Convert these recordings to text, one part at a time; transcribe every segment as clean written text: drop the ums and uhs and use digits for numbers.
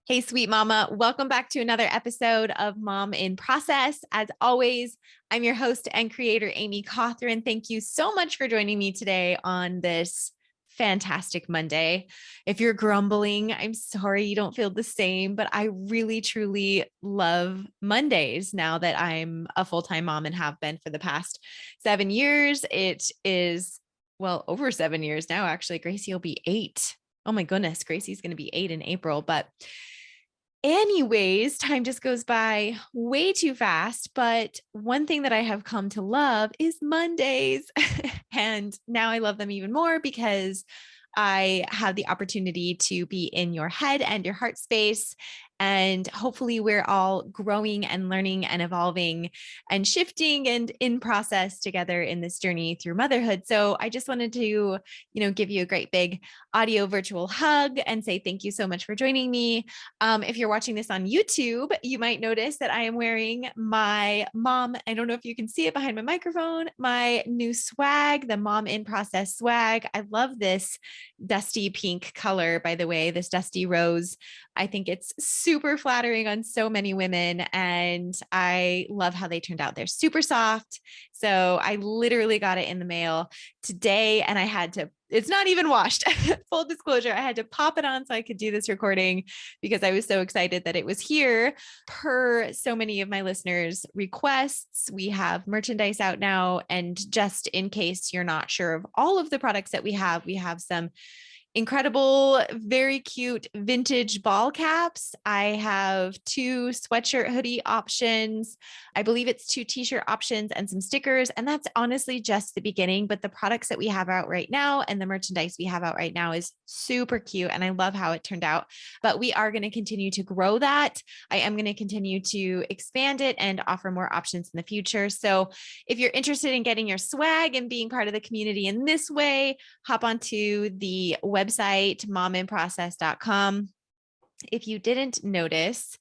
Hey, sweet mama. Welcome back to another episode of Mom in Process. As always, I'm your host and creator, Amy Cawthron. Thank you so much for joining me today on this fantastic Monday. If you're grumbling, I'm sorry you don't feel the same, but I really, truly love Mondays now that I'm a full-time mom and have been for the past 7 years. It is, well, over 7 years now, actually. Gracie will be 8. Oh my goodness, Gracie's going to be 8 in April, but anyways, time just goes by way too fast. But one thing that I have come to love is Mondays. And now I love them even more because I have the opportunity to be in your head and your heart space. And hopefully we're all growing and learning and evolving and shifting and in process together in this journey through motherhood. So I just wanted to, give you a great big audio virtual hug and say thank you so much for joining me. If you're watching this on YouTube, you might notice that I am wearing my mom. I don't know if you can see it behind my microphone, my new swag, the Mom in Process swag. I love this dusty pink color, by the way, this dusty rose. I think it's super flattering on so many women, and I love how they turned out. They're super soft. So I literally got it in the mail today, and it's not even washed. Full disclosure, I had to pop it on so I could do this recording because I was so excited that it was here. Per so many of my listeners' requests, we have merchandise out now. And just in case you're not sure of all of the products that we have some incredible, very cute vintage ball caps. I have 2 sweatshirt hoodie options. I believe it's 2 t-shirt options and some stickers. And that's honestly just the beginning. But the products that we have out right now and the merchandise we have out right now is super cute. And I love how it turned out. But we are going to continue to grow that. I am going to continue to expand it and offer more options in the future. So if you're interested in getting your swag and being part of the community in this way, hop onto the website, mominprocess.com. If you didn't notice,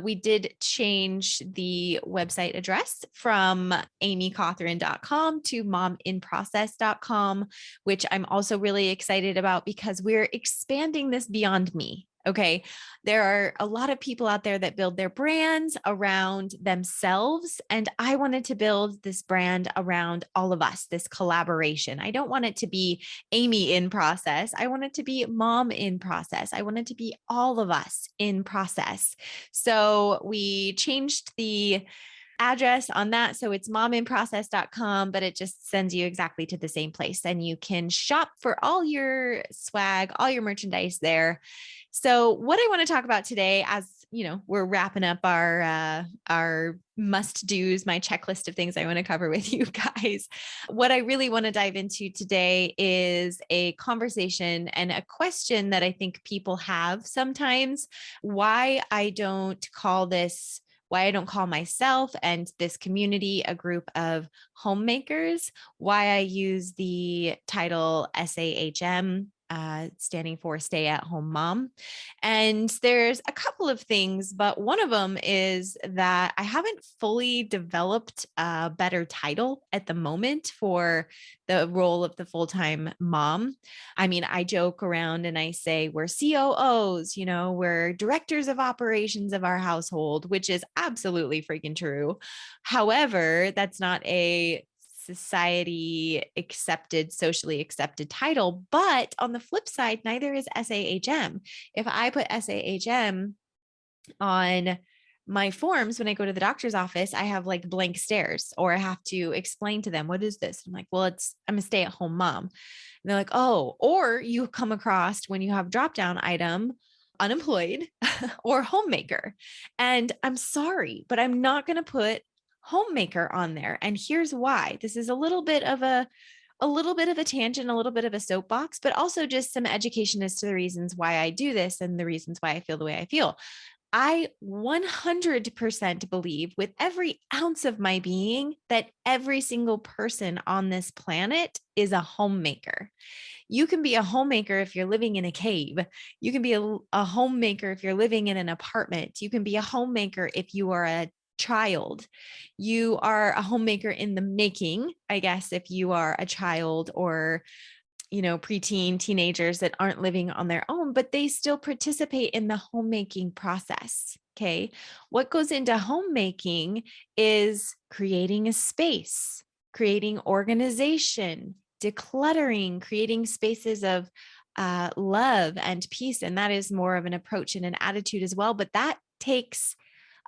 we did change the website address from amycawthron.com to mominprocess.com, which I'm also really excited about because we're expanding this beyond me. Okay. There are a lot of people out there that build their brands around themselves. And I wanted to build this brand around all of us, this collaboration. I don't want it to be Amy in process. I want it to be mom in process. I want it to be all of us in process. So we changed the address on that. So it's mominprocess.com, but it just sends you exactly to the same place. And you can shop for all your swag, all your merchandise there. So what I want to talk about today, as we're wrapping up our must-dos, my checklist of things I want to cover with you guys. What I really want to dive into today is a conversation and a question that I think people have sometimes, why I don't call myself and this community a group of homemakers, why I use the title SAHM, standing for Stay at Home Mom. And there's a couple of things, but one of them is that I haven't fully developed a better title at the moment for the role of the full-time mom. I mean, I joke around and I say we're COOs, we're directors of operations of our household, which is absolutely freaking true. However, that's not a socially accepted title. But on the flip side, neither is SAHM. If I put SAHM on my forms when I go to the doctor's office, I have like blank stares, or I have to explain to them, what is this? I'm like, well, I'm a stay-at-home mom. And they're like, oh, or you come across when you have drop-down item, unemployed or homemaker. And I'm sorry, but I'm not going to put homemaker on there. And here's why. This is a little bit of a tangent, a little bit of a soapbox, but also just some education as to the reasons why I do this and the reasons why I feel the way I feel. I 100% believe with every ounce of my being that every single person on this planet is a homemaker. You can be a homemaker if you're living in a cave. You can be a homemaker if you're living in an apartment. You can be a homemaker if you are a child. You are a homemaker in the making, I guess, if you are a child or preteen teenagers that aren't living on their own, but they still participate in the homemaking process. Okay. What goes into homemaking is creating a space, creating organization, decluttering, creating spaces of love and peace. And that is more of an approach and an attitude as well. But that takes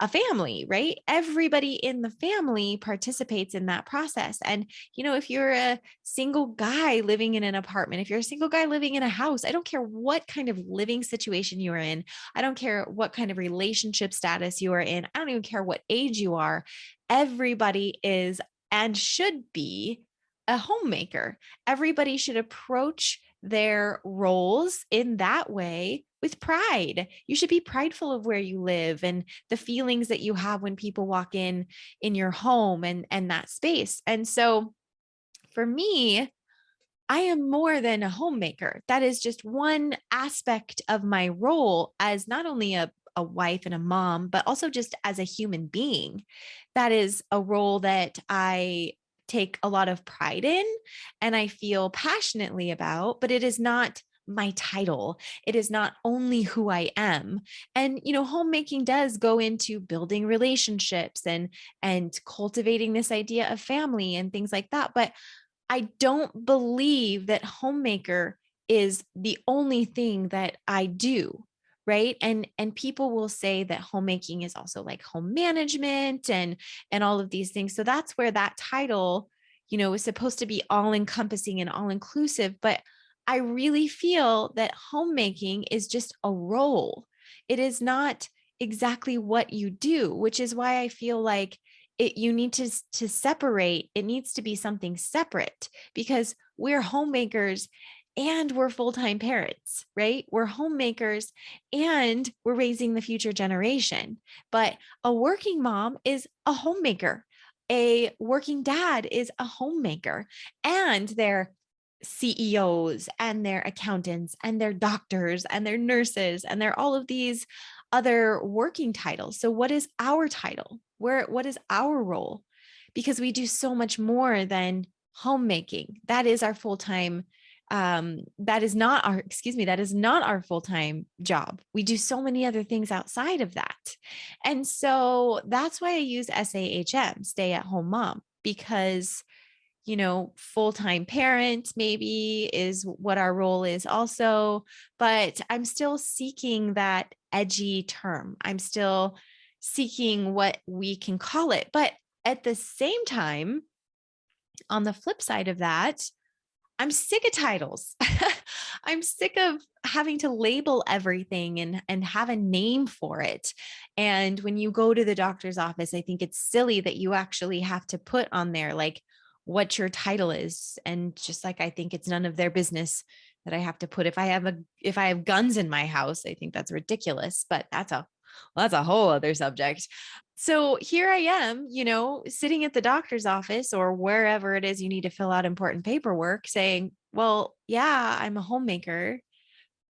a family, right? Everybody in the family participates in that process. And, if you're a single guy living in an apartment, if you're a single guy living in a house, I don't care what kind of living situation you are in. I don't care what kind of relationship status you are in. I don't even care what age you are. Everybody is and should be a homemaker. Everybody should approach their roles in that way with pride. You should be prideful of where you live and the feelings that you have when people walk in your home and that space. And so for me, I am more than a homemaker. That is just one aspect of my role as not only a wife and a mom, but also just as a human being. That is a role that I take a lot of pride in and I feel passionately about, but it is not my title. It is not only who I am. And homemaking does go into building relationships and cultivating this idea of family and things like that, but I don't believe that homemaker is the only thing that I do, right? And people will say that homemaking is also like home management and all of these things. So that's where that title, is supposed to be all encompassing and all inclusive, but I really feel that homemaking is just a role. It is not exactly what you do, which is why I feel like you need to separate. It needs to be something separate because we're homemakers and we're full-time parents, right? We're homemakers and we're raising the future generation. But a working mom is a homemaker. A working dad is a homemaker, and they're CEOs and they're accountants and they're doctors and they're nurses and they're all of these other working titles. So what is our title? What is our role? Because we do so much more than homemaking. That is our full-time that is not our full-time job. We do so many other things outside of that. And so that's why I use SAHM, stay at home mom, because full-time parent maybe is what our role is also, but I'm still seeking that edgy term. I'm still seeking what we can call it. But at the same time, on the flip side of that, I'm sick of titles. I'm sick of having to label everything and have a name for it. And when you go to the doctor's office, I think it's silly that you actually have to put on there like what your title is. And just like I think it's none of their business that I have to put if I have guns in my house, I think that's ridiculous, but that's a whole other subject. So here I am, sitting at the doctor's office or wherever it is you need to fill out important paperwork saying, well, yeah, I'm a homemaker,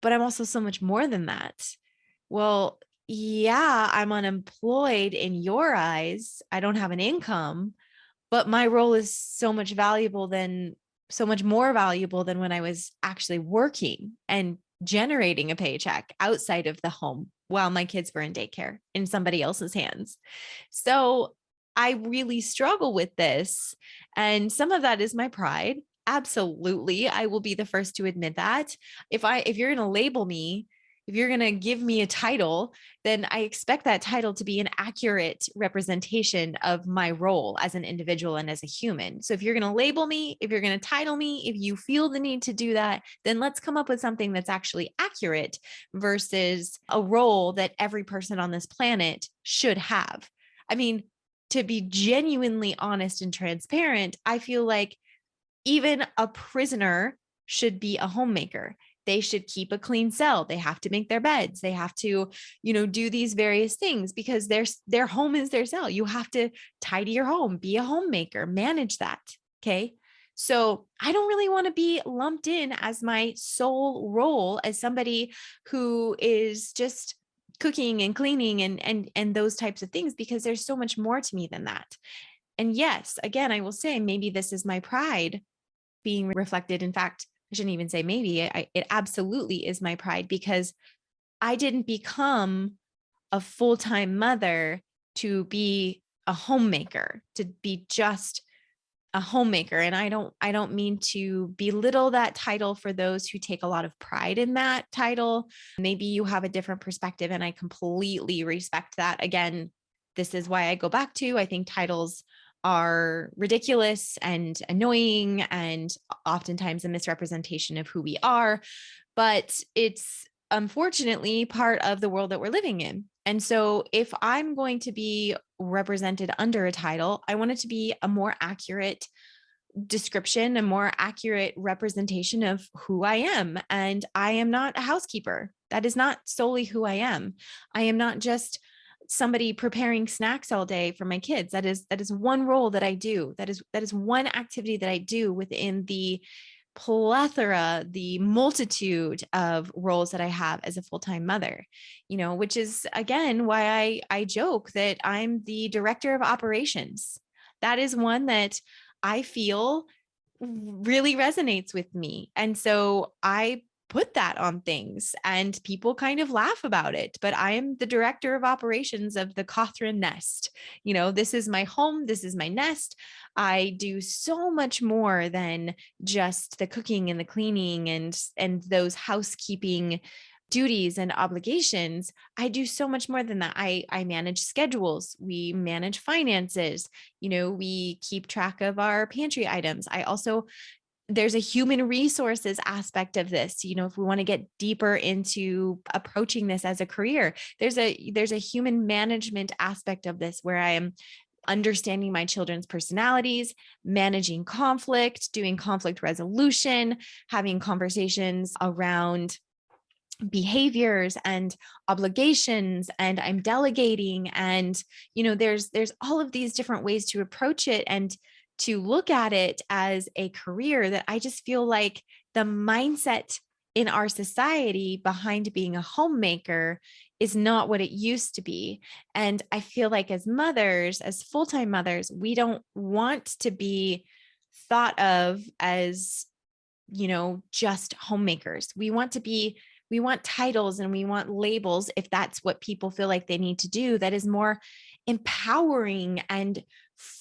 but I'm also so much more than that. Well, yeah, I'm unemployed in your eyes. I don't have an income, but my role is so much more valuable than when I was actually working and generating a paycheck outside of the home while my kids were in daycare in somebody else's hands. So I really struggle with this. And some of that is my pride. Absolutely. I will be the first to admit that. If you're going to label me, if you're going to give me a title, then I expect that title to be an accurate representation of my role as an individual and as a human. So if you're going to label me, if you're going to title me, if you feel the need to do that, then let's come up with something that's actually accurate versus a role that every person on this planet should have. I mean, to be genuinely honest and transparent, I feel like even a prisoner should be a homemaker. They should keep a clean cell. They have to make their beds. They have to, do these various things because their home is their cell. You have to tidy your home, be a homemaker, manage that. Okay. So I don't really want to be lumped in as my sole role as somebody who is just cooking and cleaning and those types of things, because there's so much more to me than that. And yes, again, I will say maybe this is my pride being reflected. In fact, I shouldn't even say maybe, it absolutely is my pride, because I didn't become a full-time mother to be a homemaker, to be just a homemaker. And I don't mean to belittle that title for those who take a lot of pride in that title. Maybe you have a different perspective, and I completely respect that. Again, this is why I go back to, I think titles are ridiculous and annoying and oftentimes a misrepresentation of who we are, but it's unfortunately part of the world that we're living in. And so if I'm going to be represented under a title, I want it to be a more accurate description, a more accurate representation of who I am. And I am not a housekeeper. That is not solely who I am. I am not just somebody preparing snacks all day for my kids. That is one role that I do. That is one activity that I do within the plethora, the multitude of roles that I have as a full-time mother, which is again why I joke that I'm the director of operations. That is one that I feel really resonates with me. And so I put that on things and people kind of laugh about it, but I am the director of operations of the Cawthron nest. This is my home. This is my nest. I do so much more than just the cooking and the cleaning and those housekeeping duties and obligations. I do so much more than that. I manage schedules. We manage finances. We keep track of our pantry items. There's a human resources aspect of this. If we want to get deeper into approaching this as a career, there's a human management aspect of this where I am understanding my children's personalities, managing conflict, doing conflict resolution, having conversations around behaviors and obligations, and I'm delegating, and there's all of these different ways to approach it and to look at it as a career that I just feel like the mindset in our society behind being a homemaker is not what it used to be. And I feel like as mothers, as full-time mothers, we don't want to be thought of as just homemakers. We want titles and we want labels, if that's what people feel like they need to do, that is more empowering and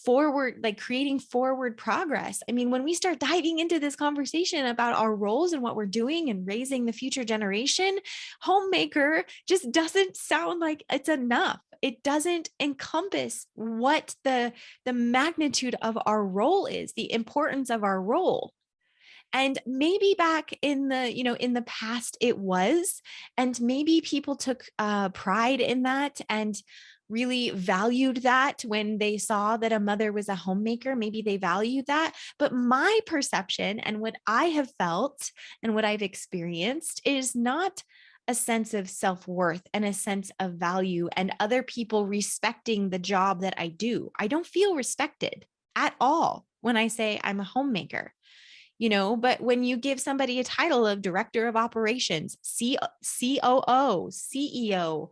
forward, like creating forward progress. I mean, when we start diving into this conversation about our roles and what we're doing and raising the future generation, homemaker just doesn't sound like it's enough. It doesn't encompass what the magnitude of our role is, the importance of our role. And maybe back in the past it was, and maybe people took pride in that and really valued that when they saw that a mother was a homemaker. Maybe they valued that. But my perception and what I have felt and what I've experienced is not a sense of self-worth and a sense of value and other people respecting the job that I do. I don't feel respected at all when I say I'm a homemaker. But when you give somebody a title of director of operations, COO, CEO,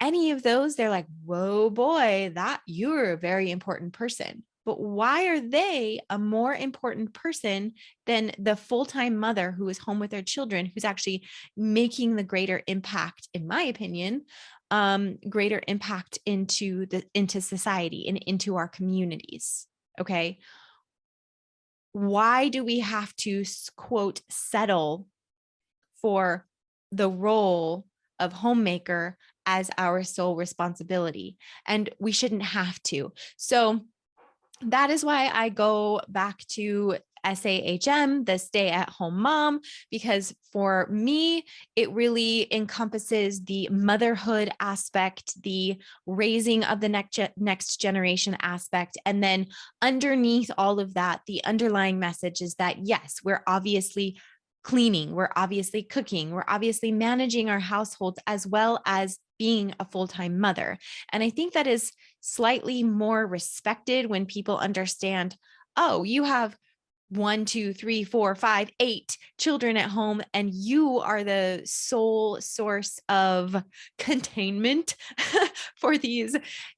any of those, they're like, whoa, boy, that you're a very important person. But why are they a more important person than the full-time mother who is home with their children, who's actually making the greater impact, in my opinion, greater impact into society and into our communities? Okay. Why do we have to, quote, settle for the role of homemaker as our sole responsibility? And we shouldn't have to. So that is why I go back to SAHM, the stay at home mom, because for me, it really encompasses the motherhood aspect, the raising of the next generation aspect. And then underneath all of that, the underlying message is that, yes, we're obviously cleaning, we're obviously cooking, we're obviously managing our households as well as being a full-time mother. And I think that is slightly more respected when people understand, oh, you have one, two, three, four, five, 8 children at home, and you are the sole source of containment for these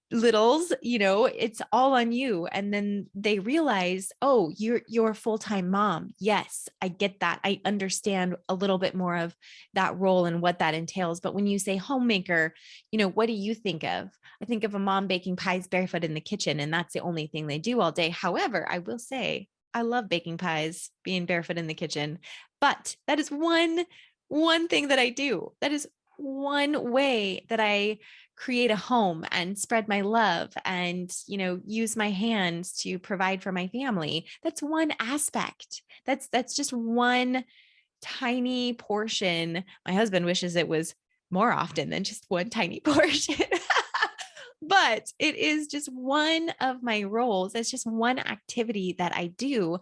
littles, it's all on you. And then they realize, oh, you're a full-time mom. Yes, I get that. I understand a little bit more of that role and what that entails. But when you say homemaker, what do you think of? I think of a mom baking pies barefoot in the kitchen, and that's the only thing they do all day. However, I will say I love baking pies, being barefoot in the kitchen, but that is one thing that I do. That is one way that I create a home and spread my love and, use my hands to provide for my family. That's one aspect. That's just one tiny portion. My husband wishes it was more often than just one tiny portion. But it is just one of my roles. It's just one activity that I do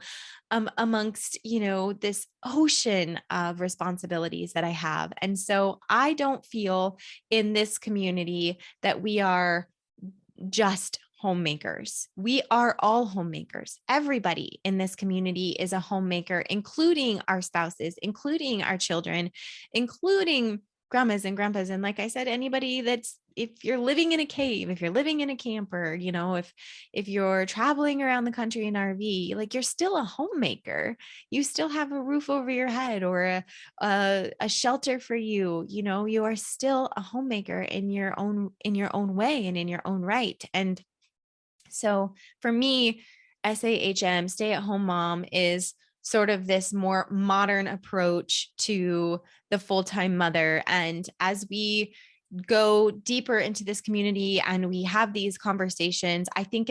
amongst, this ocean of responsibilities that I have. And so I don't feel in this community that we are just homemakers. We are all homemakers. Everybody in this community is a homemaker, including our spouses, including our children, including grandmas and grandpas. And like I said, anybody if you're living in a cave, if you're living in a camper, if you're traveling around the country in RV, like you're still a homemaker. You still have a roof over your head or a shelter for you. You are still a homemaker in your own way and in your own right. And so for me, SAHM, stay at home mom, is sort of this more modern approach to the full-time mother. And as we go deeper into this community and we have these conversations, I think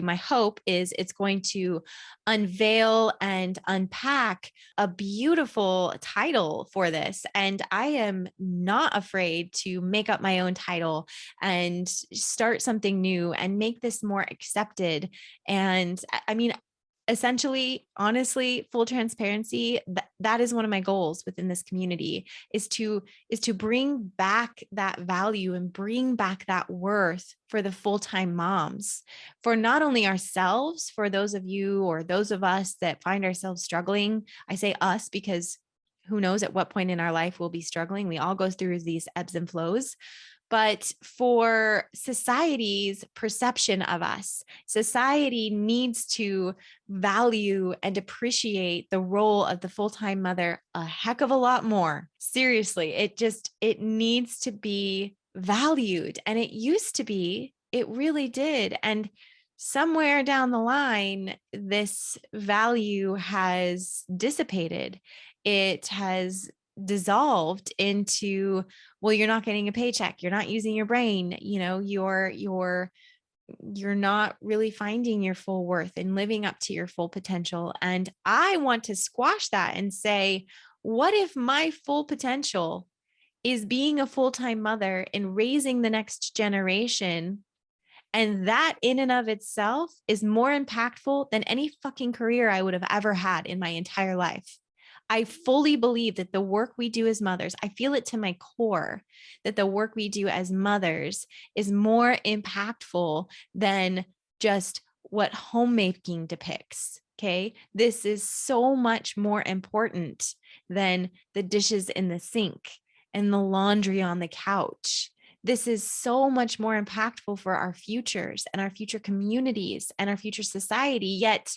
my hope is it's going to unveil and unpack a beautiful title for this. And I am not afraid to make up my own title and start something new and make this more accepted. And I mean, essentially, honestly, full transparency, that is one of my goals within this community is to bring back that value and bring back that worth for the full-time moms, for not only ourselves, for those of you or those of us that find ourselves struggling. I say us because who knows at what point in our life we'll be struggling. We all go through these ebbs and flows. But for society's perception of us, society needs to value and appreciate the role of the full-time mother a heck of a lot more. Seriously, it needs to be valued. And it used to be, it really did. And somewhere down the line, this value has dissipated. It has dissolved into, well, you're not getting a paycheck, you're not using your brain, you're not really finding your full worth and living up to your full potential. And I want to squash that and say, what if my full potential is being a full-time mother and raising the next generation? And that in and of itself is more impactful than any fucking career I would have ever had in my entire life. I fully believe that the work we do as mothers, I feel it to my core, that the work we do as mothers is more impactful than just what homemaking depicts. Okay. This is so much more important than the dishes in the sink and the laundry on the couch. This is so much more impactful for our futures and our future communities and our future society, yet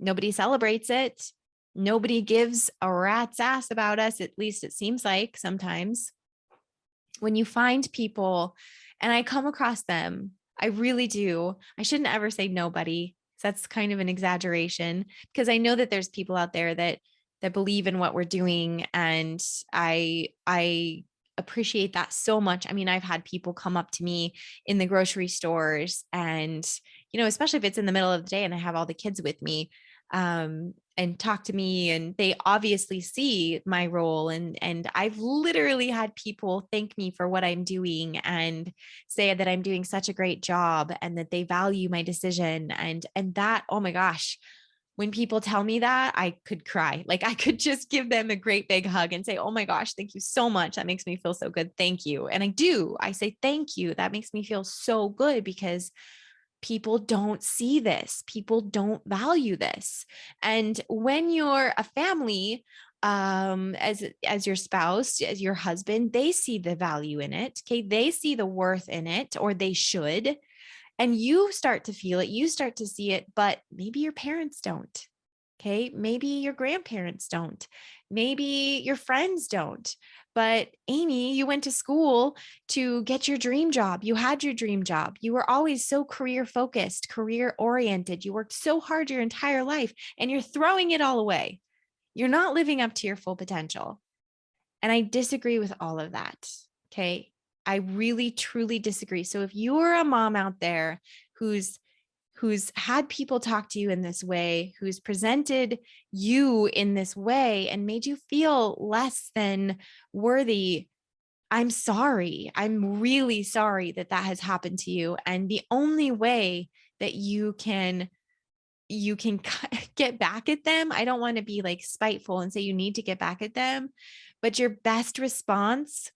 nobody celebrates it. Nobody gives a rat's ass about us. At least it seems like sometimes when you find people, and I come across them, I really do. I shouldn't ever say nobody. That's kind of an exaggeration because I know that there's people out there that believe in what we're doing. And I appreciate that so much. I mean, I've had people come up to me in the grocery stores and, especially if it's in the middle of the day and I have all the kids with me, and talk to me, and they obviously see my role. And I've literally had people thank me for what I'm doing and say that I'm doing such a great job and that they value my decision. And that, oh my gosh, when people tell me that, I could cry. Like I could just give them a great big hug and say, oh my gosh, thank you so much. That makes me feel so good. Thank you. And I say, thank you. That makes me feel so good because people don't see this. People don't value this. And when you're a family, as your spouse, as your husband, they see the value in it. Okay. They see the worth in it, or they should. And you start to feel it, you start to see it, but maybe your parents don't. Okay. Maybe your grandparents don't. Maybe your friends don't. But Amy, you went to school to get your dream job. You had your dream job. You were always so career focused, career oriented. You worked so hard your entire life, and you're throwing it all away. You're not living up to your full potential. And I disagree with all of that. Okay. I really, truly disagree. So if you're a mom out there who's had people talk to you in this way, who's presented you in this way and made you feel less than worthy, I'm sorry. I'm really sorry that that has happened to you. And the only way that you can get back at them, I don't want to be like spiteful and say you need to get back at them, but your best response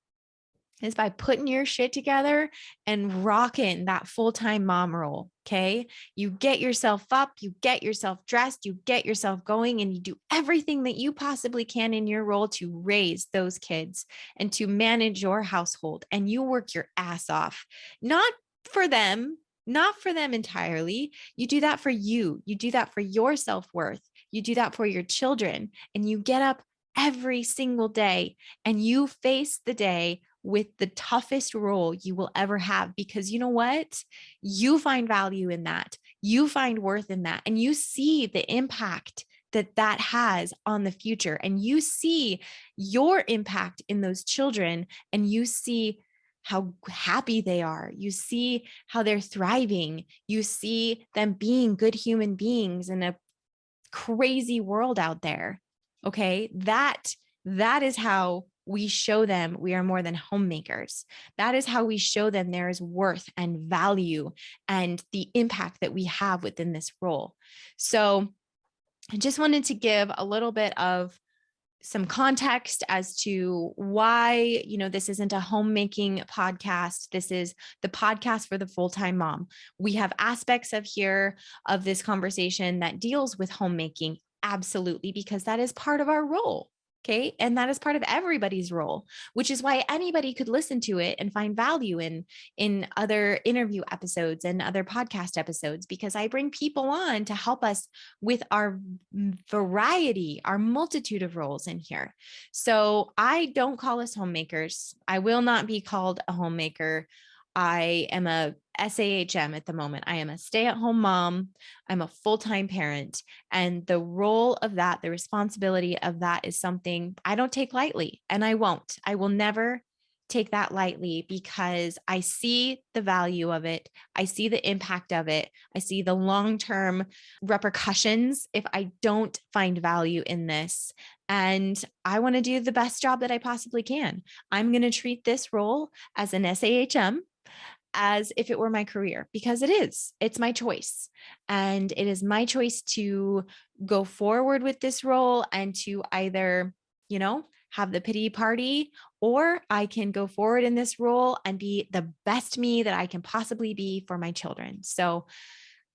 is by putting your shit together and rocking that full-time mom role. Okay. You get yourself up, you get yourself dressed, you get yourself going, and you do everything that you possibly can in your role to raise those kids and to manage your household. And you work your ass off, not for them, not for them entirely. You do that for you. You do that for your self-worth. You do that for your children, and you get up every single day and you face the day with the toughest role you will ever have, because you know what? You find value in that. You find worth in that. And you see the impact that that has on the future. And you see your impact in those children, and you see how happy they are. You see how they're thriving. You see them being good human beings in a crazy world out there. Okay. That is how we show them we are more than homemakers. That is how we show them there is worth and value and the impact that we have within this role. So I just wanted to give a little bit of some context as to why, this isn't a homemaking podcast. This is the podcast for the full-time mom. We have aspects of this conversation that deals with homemaking. Absolutely, because that is part of our role. Okay. And that is part of everybody's role, which is why anybody could listen to it and find value in other interview episodes and other podcast episodes, because I bring people on to help us with our variety, our multitude of roles in here. So I don't call us homemakers. I will not be called a homemaker. I am a SAHM at the moment. I am a stay-at-home mom. I'm a full-time parent. And the role of that, the responsibility of that is something I don't take lightly. And I won't. I will never take that lightly, because I see the value of it. I see the impact of it. I see the long-term repercussions if I don't find value in this. And I want to do the best job that I possibly can. I'm going to treat this role as an SAHM as if it were my career, because it's my choice. And it is my choice to go forward with this role and to either, have the pity party, or I can go forward in this role and be the best me that I can possibly be for my children. So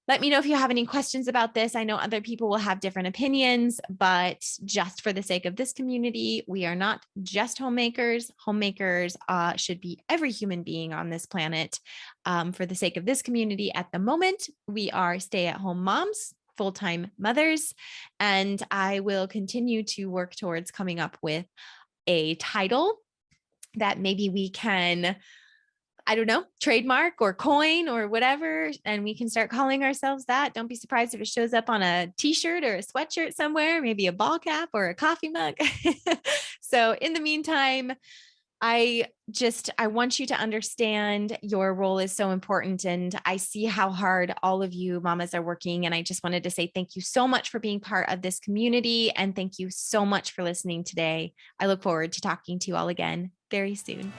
let me know if you have any questions about this. I know other people will have different opinions, but just for the sake of this community, we are not just homemakers. Homemakers should be every human being on this planet. For the sake of this community at the moment, we are stay-at-home moms, full-time mothers, and I will continue to work towards coming up with a title that maybe we can, I don't know, trademark or coin or whatever, and we can start calling ourselves that. Don't be surprised if it shows up on a t-shirt or a sweatshirt somewhere, maybe a ball cap or a coffee mug. So in the meantime, I want you to understand your role is so important. And I see how hard all of you mamas are working. And I just wanted to say thank you so much for being part of this community. And thank you so much for listening today. I look forward to talking to you all again very soon.